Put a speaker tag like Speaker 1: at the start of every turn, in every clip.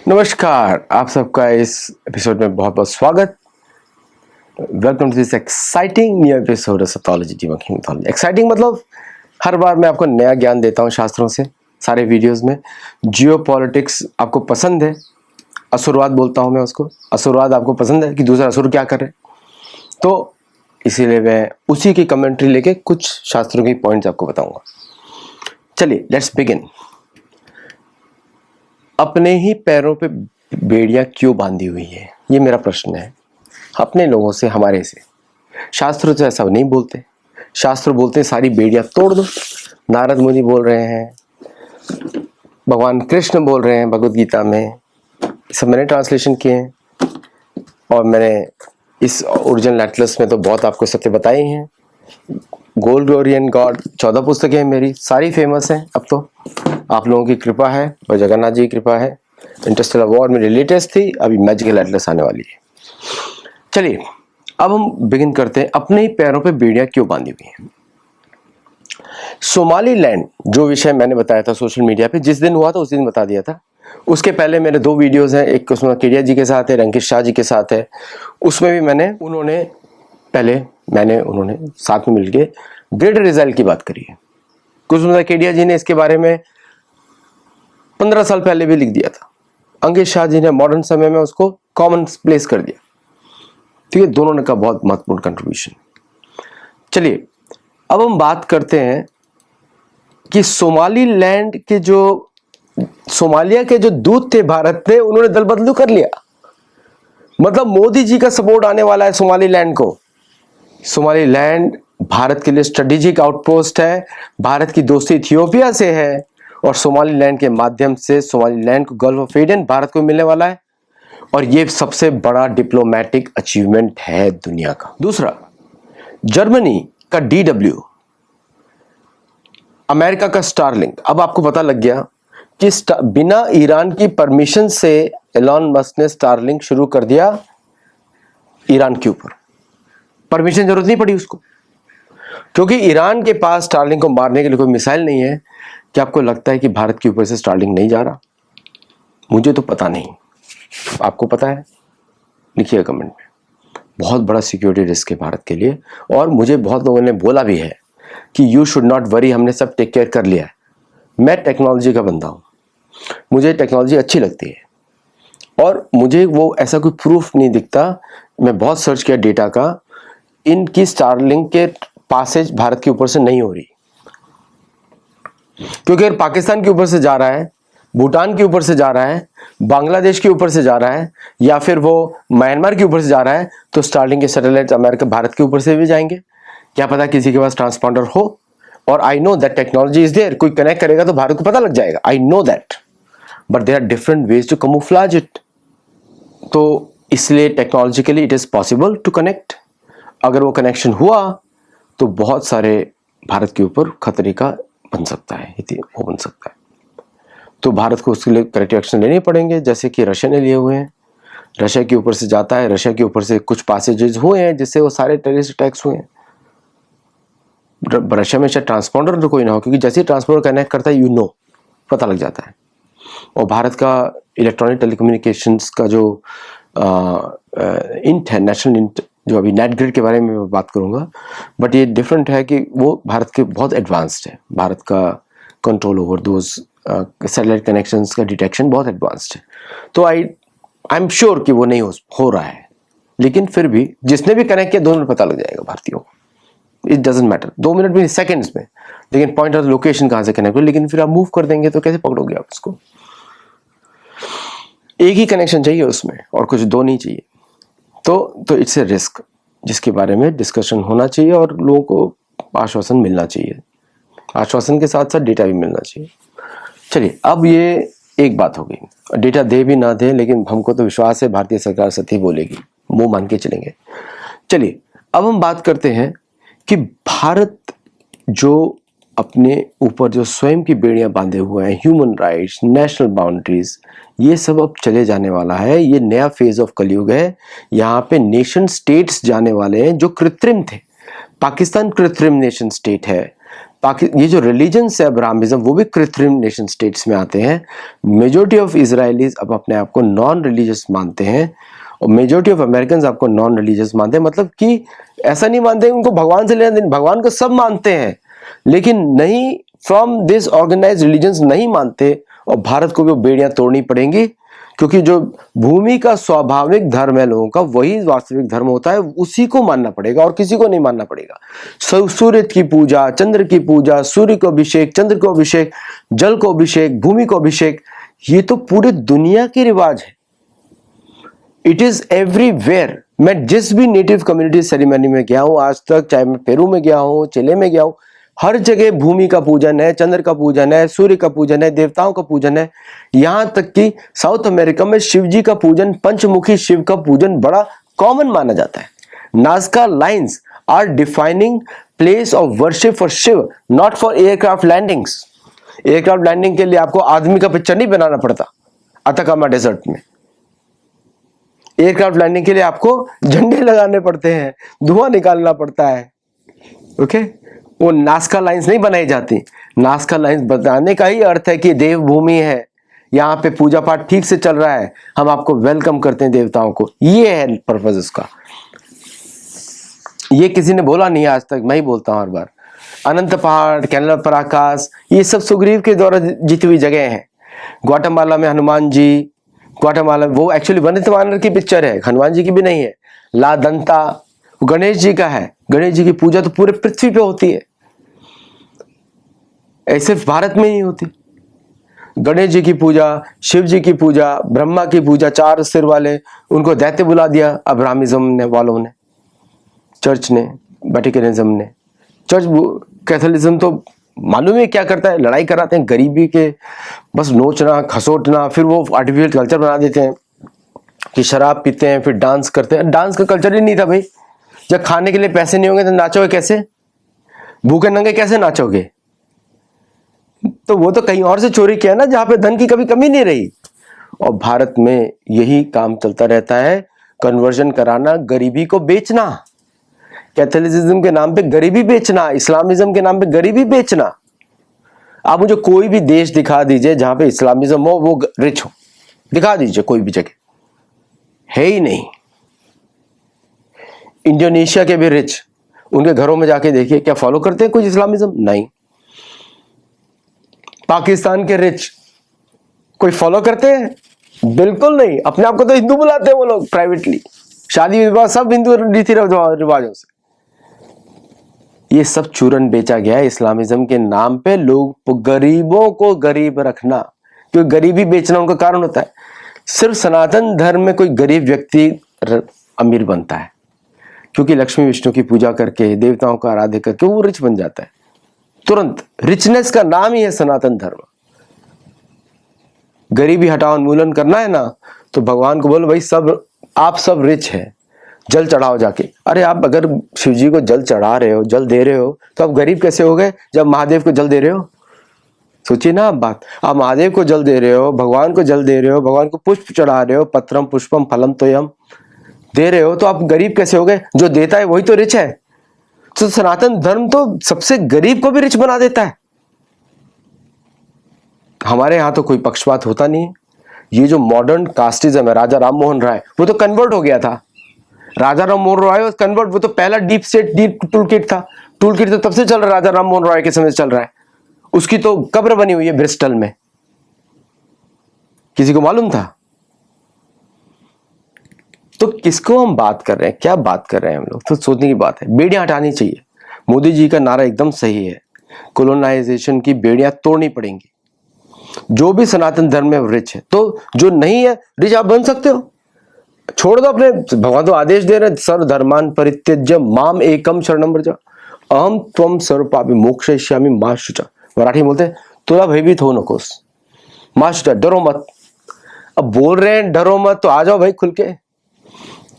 Speaker 1: नमस्कार, आप सबका इस एपिसोड में बहुत बहुत स्वागत। Welcome to this exciting new episode of satology debunking mythology. Exciting मतलब हर बार मैं आपको नया ज्ञान देता हूँ शास्त्रों से, सारे वीडियोस में। जियो पॉलिटिक्स आपको पसंद है, असुरवाद बोलता हूँ मैं उसको। असुरवाद आपको पसंद है कि दूसरा असुर क्या कर रहे, तो इसीलिए मैं उसी की कमेंट्री लेके कुछ शास्त्रों की पॉइंट्स आपको बताऊंगा। चलिए लेट्स बिगिन। अपने ही पैरों पे बेड़ियां क्यों बांधी हुई है, ये मेरा प्रश्न है। अपने लोगों से, हमारे से। शास्त्र तो ऐसा नहीं बोलते। शास्त्र बोलते हैं सारी बेड़ियां तोड़ दो। नारद मुनि बोल रहे हैं, भगवान कृष्ण बोल रहे हैं भगवद गीता में। सब मैंने ट्रांसलेशन किए हैं और मैंने इस ओरिजिनल एटलस में तो बहुत आपको सत्य बताए हैं। गोल्ड ग्लोरी एंड गॉड 14 पुस्तकें हैं मेरी, सारी फेमस हैं। अब तो आप लोगों की कृपा है और जगन्नाथ जी की कृपा है। इंटरस्टेलर वॉर मेरी लेटेस्ट थी, अभी मैजिकल एटलस आने वाली है। चलिए अब हम बिगिन करते हैं। अपने ही पैरों पे बेड़ियां क्यों बांधी हुई हैं। सोमालीलैंड जो विषय मैंने बताया था सोशल मीडिया पे, जिस दिन हुआ था उस दिन बता दिया था। उसके पहले मेरे 2 वीडियोस हैं, एक कुसुम केडिया जी के साथ है, रंकित शाह जी के साथ है। उसमें भी उन्होंने साथ में मिलके ग्रेट रिजल्ट की बात करी है। कुसुम केडिया जी ने इसके बारे में 15 साल पहले भी लिख दिया था। अंकित शाह जी ने मॉडर्न समय में उसको कॉमन प्लेस कर दिया। ठीक है, दोनों ने का बहुत महत्वपूर्ण कंट्रीब्यूशन। चलिए अब हम बात करते हैं कि सोमालिया के जो दूत थे भारत में, उन्होंने दल बदलू कर लिया। मतलब मोदी जी का सपोर्ट आने वाला है सोमालीलैंड को। सोमालीलैंड भारत के लिए स्ट्रेटेजिक आउटपोस्ट है। भारत की दोस्ती इथियोपिया से है और सोमालीलैंड के माध्यम से सोमालीलैंड को गल्फ ऑफ एडन भारत को मिलने वाला है। और यह सबसे बड़ा डिप्लोमेटिक अचीवमेंट है दुनिया का। दूसरा, जर्मनी का DW, अमेरिका का स्टारलिंक। अब आपको पता लग गया कि बिना ईरान की परमिशन से एलॉन मस्क ने स्टारलिंक शुरू कर दिया ईरान के ऊपर। परमिशन जरूरत नहीं पड़ी उसको, क्योंकि ईरान के पास स्टारलिंक को मारने के लिए कोई मिसाइल नहीं है। क्या आपको लगता है कि भारत के ऊपर से स्टारलिंक नहीं जा रहा? मुझे तो पता नहीं, आपको पता है? लिखिए कमेंट में। बहुत बड़ा सिक्योरिटी रिस्क है भारत के लिए। और मुझे बहुत लोगों ने बोला भी है कि यू शुड नॉट वरी, हमने सब टेक केयर कर लिया है। मैं टेक्नोलॉजी का बंदा हूँ, मुझे टेक्नोलॉजी अच्छी लगती है और मुझे वो ऐसा कोई प्रूफ नहीं दिखता। मैं बहुत सर्च किया डेटा का, इनकी स्टारलिंक के पासेज भारत के ऊपर से नहीं हो रही। क्योंकि अगर पाकिस्तान के ऊपर से जा रहा है, भूटान के ऊपर से जा रहा है, बांग्लादेश के ऊपर से जा रहा है, या फिर वो म्यांमार के ऊपर से जा रहा है, तो स्टारलिंक के सैटेलाइट अमेरिका भारत के ऊपर से भी जाएंगे। क्या पता किसी के पास ट्रांसपॉन्डर हो। और I know that technology is there. कोई कनेक्ट करेगा तो भारत को पता लग जाएगा, I know that, but there are different ways to camouflage it. तो इसलिए technologically it is possible to connect. अगर वो कनेक्शन हुआ तो बहुत सारे भारत के ऊपर खतरे का बन सकता है, वो बन सकता है। तो भारत को उसके लिए करेक्टिव एक्शन लेने पड़ेंगे, जैसे कि रशिया ने लिए हुए हैं। रशिया के ऊपर से जाता है, रशिया के ऊपर से कुछ पासेजेस हुए हैं जिससे वो सारे टेररिस्ट अटैक्स हुए हैं। रशिया में शायद ट्रांसपॉन्डर तो कोई ना हो, क्योंकि जैसे ही ट्रांसपॉन्डर कनेक्ट करता है पता लग जाता है। और भारत का इलेक्ट्रॉनिक टेलीकम्युनिकेशंस का जो इंट है, नेशनल इंट, जो अभी नेट ग्रिड के बारे में मैं बात करूंगा, बट ये डिफरेंट है कि वो भारत के बहुत एडवांस्ड है। भारत का control over those satellite connections का डिटेक्शन बहुत एडवांस्ड है। तो आई एम श्योर कि वो नहीं हो रहा है, लेकिन फिर भी जिसने भी कनेक्ट किया 2 मिनट पता लग जाएगा भारतीयों को। इट डजंट मैटर, 2 मिनट भी, सेकंड्स में। लेकिन पॉइंट ऑफ लोकेशन कहां से कनेक्ट हो, लेकिन फिर आप मूव कर देंगे तो कैसे पकड़ोगे आप उसको? एक ही कनेक्शन चाहिए उसमें और कुछ 2 नहीं चाहिए। तो इट्स ए रिस्क जिसके बारे में डिस्कशन होना चाहिए और लोगों को आश्वासन मिलना चाहिए। आश्वासन के साथ साथ डेटा भी मिलना चाहिए। चलिए अब ये एक बात हो गई, डेटा दे भी ना दे, लेकिन हमको तो विश्वास है भारतीय सरकार सत्य बोलेगी, मुंह मान के चलेंगे। चलिए अब हम बात करते हैं कि भारत जो अपने ऊपर जो स्वयं की बेड़ियां बांधे हुए हैं, ह्यूमन राइट्स, नेशनल बाउंड्रीज, ये सब अब चले जाने वाला है। ये नया फेज ऑफ कलयुग है। यहाँ पे नेशन स्टेट्स जाने वाले हैं जो कृत्रिम थे। पाकिस्तान कृत्रिम नेशन स्टेट है, ये जो रिलीजन्स है अब्राहमिज्म, वो भी कृत्रिम नेशन स्टेट्स में आते हैं। मेजोरिटी ऑफ इजरायलीज अब अपने आप को नॉन रिलीजियस मानते हैं और मेजोरिटी ऑफ अमेरिकन आपको नॉन रिलीजियस मानते हैं। मतलब कि ऐसा नहीं मानते उनको भगवान से लेना देना, भगवान को सब मानते हैं लेकिन नहीं फ्रॉम दिस ऑर्गेनाइज रिलीजन्स नहीं मानते। और भारत को भी वो बेड़ियां तोड़नी पड़ेंगी क्योंकि जो भूमि का स्वाभाविक धर्म है लोगों का, वही वास्तविक धर्म होता है, उसी को मानना पड़ेगा और किसी को नहीं मानना पड़ेगा। सूर्य की पूजा, चंद्र की पूजा, सूर्य को अभिषेक, चंद्र को अभिषेक, जल को अभिषेक, भूमि को अभिषेक, ये तो पूरी दुनिया के रिवाज है। It is everywhere. मैं जिस भी नेटिव कम्युनिटी सेरेमनी में गया हूं आज तक, चाहे मैं पेरू में गया हूं, चिले में गया हूं, हर जगह भूमि का पूजन है, चंद्र का पूजन है, सूर्य का पूजन है, देवताओं का पूजन है। यहां तक कि साउथ अमेरिका में शिव जी का पूजन, पंचमुखी शिव का पूजन बड़ा कॉमन माना जाता है। Nazca lines are defining place of worship for Shiva, not for aircraft landings. Aircraft landing के लिए आपको आदमी का पिक्चर नहीं बनाना पड़ता अताकामा डेजर्ट में। एयरक्राफ्ट लैंडिंग के लिए आपको झंडे लगाने पड़ते हैं, धुआं निकालना पड़ता है। ओके, वो नाज़का लाइन्स नहीं बनाई जाती। नाज़का लाइन्स बताने का ही अर्थ है कि देवभूमि है, यहाँ पे पूजा पाठ ठीक से चल रहा है, हम आपको वेलकम करते हैं देवताओं को। ये है पर्पस इसका। ये किसी ने बोला नहीं आज तक, मैं ही बोलता हूं हर बार। अनंत पहाड़, कैनल पराकाश, ये सब सुग्रीव के द्वारा जीती हुई जगह है। ग्वाटेमाला में हनुमान जी, ग्वाटेमाला वो एक्चुअली वनित वानर की पिक्चर है, हनुमान जी की भी नहीं है। ला दंता गणेश जी का है। गणेश जी की पूजा तो पूरे पृथ्वी पे होती है, ऐसे भारत में ही होती। गणेश जी की पूजा, शिव जी की पूजा, ब्रह्मा की पूजा, 4 सिर वाले, उनको दैत्य बुला दिया अब्राहमिज्म ने वालों ने, चर्च ने, वेटिकनिज्म ने। चर्च कैथोलिज्म तो मालूम है क्या करता है, लड़ाई कराते हैं गरीबी के, बस नोचना खसोटना, फिर वो आर्टिफिशियल कल्चर बना देते हैं कि शराब पीते हैं, फिर डांस करते हैं। डांस का कल्चर ही नहीं था भाई। जब खाने के लिए पैसे नहीं होंगे तो नाचोगे कैसे? भूखे नंगे कैसे नाचोगे? तो वो तो कहीं और से चोरी किया ना, जहां पे धन की कभी कमी नहीं रही। और भारत में यही काम चलता रहता है, कन्वर्जन कराना, गरीबी को बेचना, कैथोलिसिज्म के नाम पे गरीबी बेचना, इस्लामिज्म के नाम पे गरीबी बेचना। आप मुझे कोई भी देश दिखा दीजिए जहां पे इस्लामिज्म हो, वो रिच हो, दिखा दीजिए कोई भी जगह, है ही नहीं। इंडोनेशिया के भी रिच, उनके घरों में जाके देखिए क्या फॉलो करते हैं कुछ इस्लामिज्म? नहीं। पाकिस्तान के रिच कोई फॉलो करते हैं? बिल्कुल नहीं। अपने आप को तो हिंदू बुलाते हैं वो लोग प्राइवेटली, शादी विवाह सब हिंदू रीति रिवाजों से। ये सब चूरन बेचा गया है इस्लामिज्म के नाम पे। लोग गरीबों को गरीब रखना, क्योंकि गरीबी बेचना उनका कारण होता है। सिर्फ सनातन धर्म में कोई गरीब व्यक्ति अमीर बनता है, क्योंकि लक्ष्मी विष्णु की पूजा करके, देवताओं का आराध्य करके वो रिच बन जाता है तुरंत। रिचनेस का नाम ही है सनातन धर्म। गरीबी हटाओ, उन्मूलन करना है ना, तो भगवान को बोलो भाई सब आप सब रिच है, जल चढ़ाओ जाके। अरे आप अगर शिव जी को जल चढ़ा रहे हो, जल दे रहे हो, तो आप गरीब कैसे हो गए जब महादेव को जल दे रहे हो? सोचिए ना आप बात। आप महादेव को जल दे रहे हो, भगवान को जल दे रहे हो, भगवान को पुष्प चढ़ा रहे हो, पत्रम पुष्पम फलम तोयम दे रहे हो, तो आप गरीब कैसे हो गए? जो देता है वही तो रिच है। तो सनातन धर्म तो सबसे गरीब को भी रिच बना देता है। हमारे यहां तो कोई पक्षपात होता नहीं है। ये जो मॉडर्न कास्टिज्म है, राजा राम मोहन राय, वो तो कन्वर्ट हो गया था। राजा राम मोहन राय कन्वर्ट, वो तो पहला deep state deep tool kit था। टूल किट तो तब से चल रहा है, राजा राम मोहन राय के समय से चल रहा है। उसकी तो कब्र बनी हुई है ब्रिस्टल में, किसी को मालूम था? तो किसको हम बात कर रहे हैं, क्या बात कर रहे हैं हम लोग? तो सोचने की बात है। बेड़ियां हटानी चाहिए। मोदी जी का नारा एकदम सही है, कोलोनाइजेशन की बेड़ियां तोड़नी पड़ेंगी। जो भी सनातन धर्म में रिच है, तो जो नहीं है रिच आप बन सकते हो, छोड़ दो अपने। भगवान तो आदेश दे रहे, सर्व धर्मान परित्यज्य माम एकम शरणम व्रज अहम त्वम सर्व पापी मोक्षयिष्यामि मा शुचा। मराठी में बोलते हैं तुला भयभीत हो नकोस, मा शुचा, डरो मत। अब बोल रहे हैं डरो मत, तो आ जाओ भाई खुल के।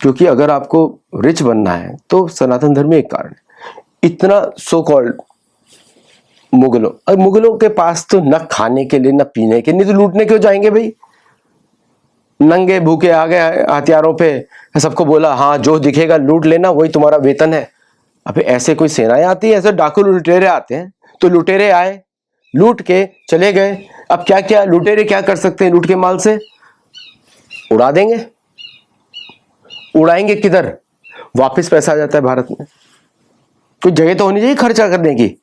Speaker 1: क्योंकि अगर आपको रिच बनना है तो सनातन धर्म में एक कारण है, इतना सो कॉल्ड मुगलों, और मुगलों के पास तो न खाने के लिए न पीने के, नहीं तो लूटने क्यों जाएंगे भाई? नंगे भूखे आ गए हथियारों पे, सबको बोला हाँ जो दिखेगा लूट लेना, वही तुम्हारा वेतन है। अबे ऐसे कोई सेनाएं आती है, ऐसे डाकू लुटेरे आते हैं, तो लुटेरे आए, लूट के चले गए। अब क्या क्या लुटेरे क्या कर सकते हैं लूट के माल से? उड़ा देंगे। उड़ाएंगे किधर? वापस पैसा आ जाता है भारत में। कोई जगह तो होनी चाहिए खर्चा करने की।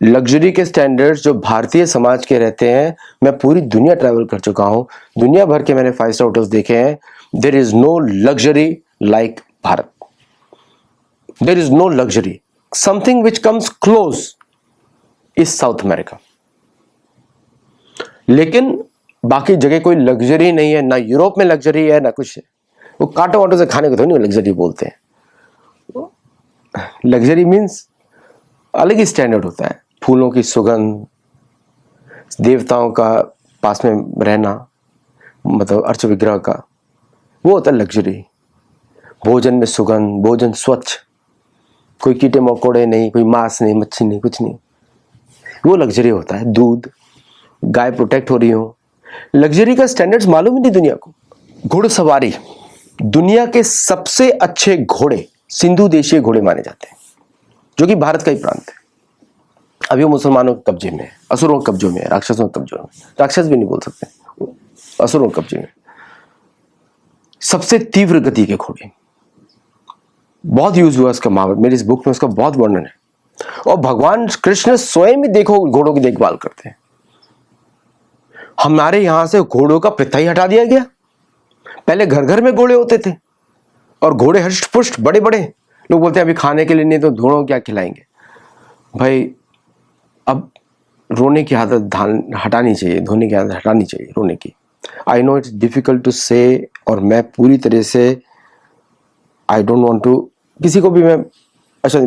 Speaker 1: लग्जरी के स्टैंडर्ड्स जो भारतीय समाज के रहते हैं, मैं पूरी दुनिया ट्रैवल कर चुका हूं, दुनिया भर के मैंने 5 स्टार होटल्स देखे हैं। There is no luxury like Bharat. There is no luxury. Something which comes close is South America. लेकिन बाकी जगह कोई लग्जरी नहीं है, ना यूरोप में लग्जरी है ना कुछ है। वो कांटो वाटो से खाने को तो नहीं लग्जरी बोलते हैं। लग्जरी मीन्स अलग ही स्टैंडर्ड होता है। फूलों की सुगंध, देवताओं का पास में रहना, मतलब अर्च विग्रह का, वो होता है लग्जरी। भोजन में सुगंध, भोजन स्वच्छ, कोई कीटे मकोड़े नहीं, कोई मांस नहीं, मच्छी नहीं, कुछ नहीं, वो लग्जरी होता है। दूध, गाय प्रोटेक्ट हो रही हो, लग्जरी का स्टैंडर्ड्स मालूम ही नहीं दुनिया को। घुड़सवारी, दुनिया के सबसे अच्छे घोड़े सिंधु देशीय घोड़े माने जाते हैं, जो कि भारत का ही प्रांत है। अभी वो मुसलमानों के कब्जे में है, असुरों के कब्जों में है, राक्षसों के कब्जों में, राक्षस भी नहीं बोल सकते, असुरों के कब्जे में। सबसे तीव्र गति के घोड़े, बहुत यूज हुआ उसका महावत, मेरी इस बुक में उसका बहुत वर्णन है। और भगवान कृष्ण स्वयं ही देखो घोड़ों की देखभाल करते हैं। हमारे यहां से घोड़ों का प्रथा ही हटा दिया गया। पहले घर घर में घोड़े होते थे और घोड़े हष्ट पुष्ट बड़े बड़े। लोग बोलते हैं अभी खाने के लिए नहीं तो घोड़ों क्या खिलाएंगे। भाई अब रोने की आदत हटानी चाहिए, धोने की आदत हटानी चाहिए, रोने की। I know it's difficult to say, और मैं पूरी तरह से आई डोंट वांट टू किसी को भी मैं, अच्छा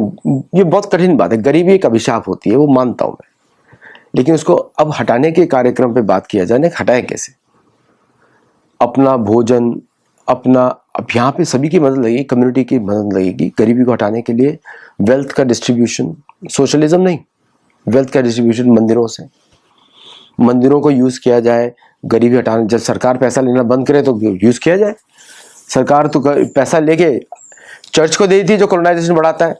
Speaker 1: ये बहुत कठिन बात है, गरीबी एक अभिशाप होती है, वो मानता हूं मैं, लेकिन उसको अब हटाने के कार्यक्रम पे बात किया जाए। हटाए कैसे? अपना भोजन, अपना, अब यहाँ पे सभी की मदद लगेगी, कम्युनिटी की मदद लगेगी गरीबी को हटाने के लिए। वेल्थ का डिस्ट्रीब्यूशन, सोशलिज्म नहीं, वेल्थ का डिस्ट्रीब्यूशन मंदिरों से, मंदिरों को यूज किया जाए गरीबी हटाने। जब सरकार पैसा लेना बंद करे तो यूज किया जाए। सरकार तो पैसा लेके चर्च को देती है जो कॉलोनाइजेशन बढ़ाता है,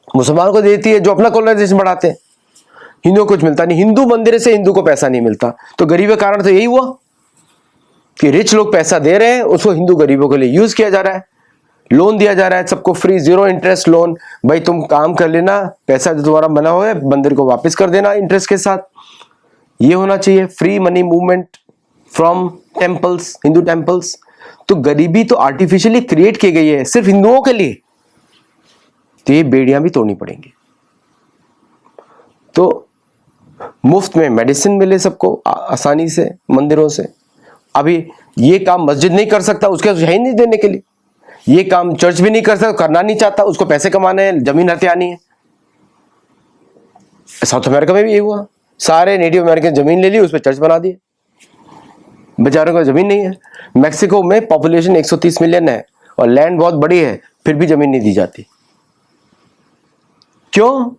Speaker 1: मुसलमानों को देती है जो अपना कॉलोनाइजेशन बढ़ाते हैं, हिंदुओं को कुछ मिलता नहीं। हिंदू मंदिर से हिंदू को पैसा नहीं मिलता, तो गरीबी का कारण तो यही हुआ कि रिच लोग पैसा दे रहे हैं, उसको हिंदू गरीबों के लिए यूज किया जा रहा है। लोन दिया जा रहा है सबको फ्री, 0 इंटरेस्ट लोन। भाई तुम काम कर लेना, पैसा जो तुम्हारा बना हुआ है मंदिर को वापस कर देना इंटरेस्ट के साथ। ये होना चाहिए free money movement from temples, Hindu temples. तो गरीबी तो आर्टिफिशियली क्रिएट की गई है सिर्फ हिंदुओं के लिए, तो ये बेड़ियां भी तोड़नी पड़ेंगी। तो मुफ्त में मेडिसिन मिले सबको आसानी से मंदिरों से। अभी ये काम मस्जिद नहीं कर सकता, उसके है ही नहीं देने के लिए। ये काम चर्च भी नहीं कर सकता, करना नहीं चाहता, उसको पैसे कमाने हैं, जमीन हथियानी है। साउथ अमेरिका में भी ये हुआ, सारे नेटिव अमेरिकन जमीन ले ली, उस पर चर्च बना दिए। बेचारों को जमीन नहीं है। मैक्सिको में पॉपुलेशन 130 मिलियन है और लैंड बहुत बड़ी है, फिर भी जमीन नहीं दी जाती। क्यों?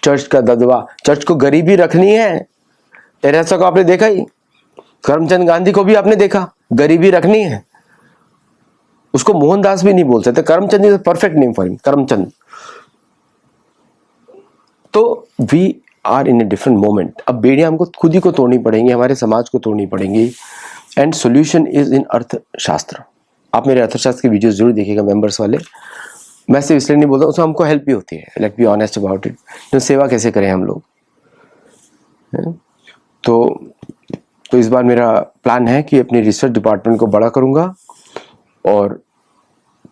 Speaker 1: चर्च का दबदबा। चर्च को गरीबी रखनी है। टेरेसा को आपने देखा ही, करमचंद गांधी को भी आपने देखा, गरीबी रखनी है। उसको मोहनदास भी नहीं बोल सकते, Karamchand is perfect name for him, Karamchand. तो we are in a different moment. अब बेड़ियां हमको खुद ही को तोड़नी पड़ेंगी, हमारे समाज को तोड़नी पड़ेंगी। एंड सोल्यूशन इज इन अर्थशास्त्र। आप मेरे अर्थशास्त्र की वीडियोस जरूर देखिएगा, मेंबर्स वाले। मैं सिर्फ इसलिए नहीं बोलता, उसमें हमको हेल्प भी होती है, let be honest about it. तो सेवा कैसे करें हम लोग। तो इस बार मेरा प्लान है कि अपनी रिसर्च डिपार्टमेंट को बड़ा करूंगा और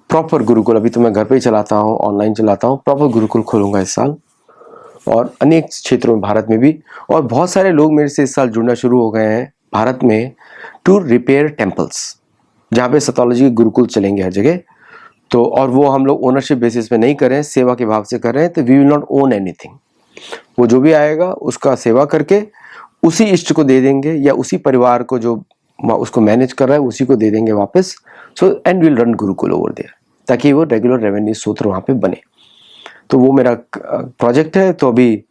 Speaker 1: प्रॉपर गुरुकुल, अभी तो मैं घर पे ही चलाता हूँ, ऑनलाइन चलाता हूँ, प्रॉपर गुरुकुल खोलूंगा इस साल और अनेक क्षेत्रों में भारत में भी। और बहुत सारे लोग मेरे से इस साल जुड़ना शुरू हो गए हैं भारत में टू रिपेयर टेम्पल्स, जहाँ पे सतोलॉजी के गुरुकुल चलेंगे हर जगह। तो और वो हम लोग ओनरशिप बेसिस पे नहीं कर रहे हैं, सेवा के भाव से कर रहे हैं। तो we will not own anything. वो जो भी आएगा उसका सेवा करके उसी इष्ट को दे देंगे, या उसी परिवार को जो उसको मैनेज कर रहा है उसी को दे देंगे वापस। So and will run gurukul over there, ताकि वो रेगुलर रेवेन्यू सूत्र वहाँ पे बने। तो वो मेरा प्रोजेक्ट है। तो अभी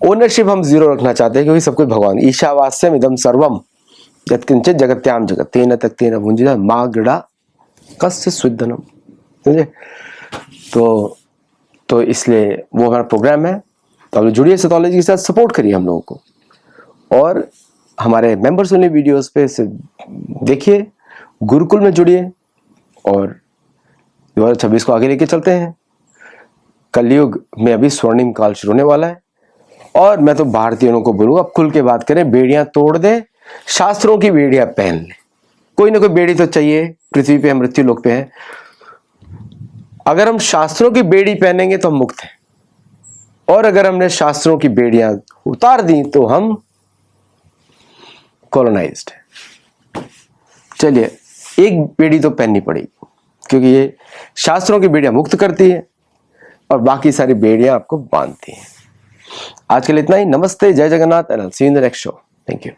Speaker 1: ओनरशिप हम 0 रखना चाहते हैं, क्योंकि सब कुछ भगवान। ईशावास्यम इदम सर्वम यत्किंचित जगत्याम जगत तेन तक्तेन भुंजिता मां गृढ़ा कस्य स्विद्धनम। समझे? तो इसलिए वो हमारा प्रोग्राम है। तो आप जुड़िए सेथोलॉजी के साथ, सपोर्ट करिए हम लोगों को, और हमारे मेंबर्स ओनली वीडियोस पे से देखिए, गुरुकुल में जुड़िए, और 2026 को आगे लेके चलते हैं। कलयुग में अभी स्वर्णिम काल शुरू होने वाला है, और मैं तो भारतीयों को बोलूंगा, अब खुल के बात करें, बेड़ियां तोड़ दे, शास्त्रों की बेड़ियां पहन ले। कोई ना कोई बेड़ी तो चाहिए, पृथ्वी पे हम मृत्यु लोक पे हैं। अगर हम शास्त्रों की बेड़ी पहनेंगे तो हम मुक्त हैं, और अगर हमने शास्त्रों की बेड़ियां उतार दी तो हम कॉलोनाइज्ड है। चलिए, एक बेड़ी तो पहननी पड़ेगी, क्योंकि ये शास्त्रों की बेड़ियां मुक्त करती है और बाकी सारी बेड़ियां आपको बांधती हैं। आज के लिए इतना ही। नमस्ते, जय Jagannath, and I will see you in the next show. Thank you.